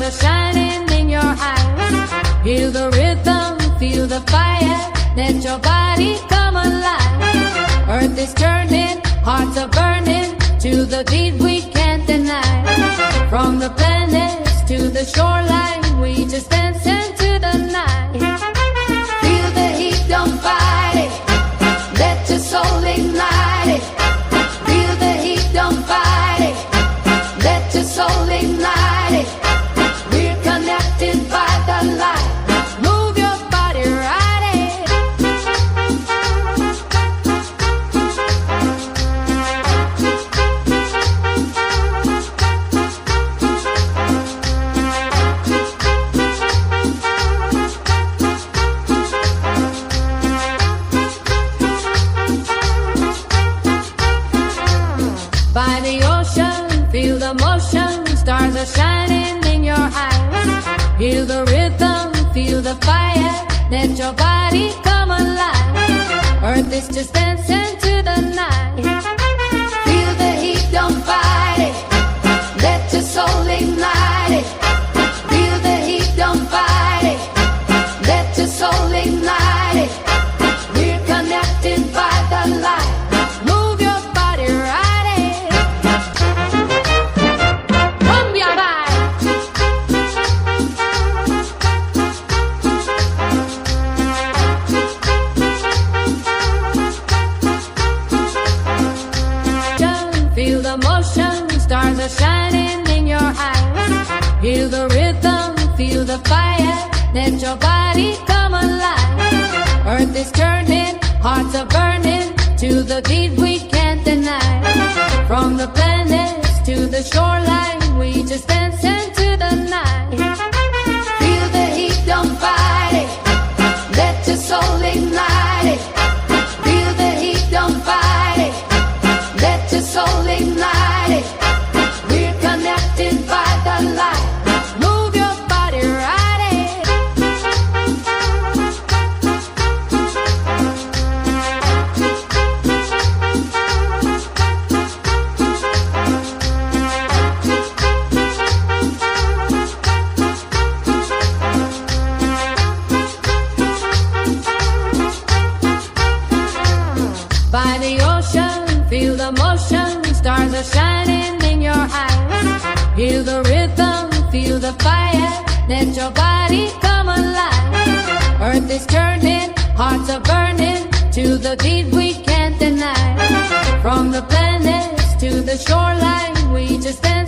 are shining in your eyes. Feel the rhythm, feel the fire. Let your body come alive. Earth is turning, hearts are burning. To the beat we can't deny. From the planets to the shoreline, we just dance into the night. Feel the heat, don't fight it. Let your soul ignite it. Feel the heat, don't fight it. Let your soul ignite it. We're connected by the light. Move your body, ride it. By the ocean, feel the motion. Stars are shining in your eyes. Feel the rhythm, feel the fire. Let your body come alive. Earth is just dancing to the night. Feel the heat, don't fight it. Let your soul ignite it. Feel the heat, don't fight it. Let your soul ignite it. We're connected by the light. Move your body, ride it. Cumbia vibe. Feel the motion, stars are shining in your eyes. Feel the rhythm, feel the fire. Let your body come alive. Earth is turning, hearts are burning. To the beat we can't deny. From the planets to the shoreline, we just dance into the night. Feel the heat, don't fight it. Let your soul ignite it. Feel the heat, don't fight it. Let your soul ignite it. We're connected by the light. Move your body, ride it. By the ocean, feel the motion. Stars are shining in your eyes. Feel the rhythm, feel the fire. Let your body come alive. Earth is turning, hearts are burning. To the beat we can't deny. From the planets to the shoreline, we just dance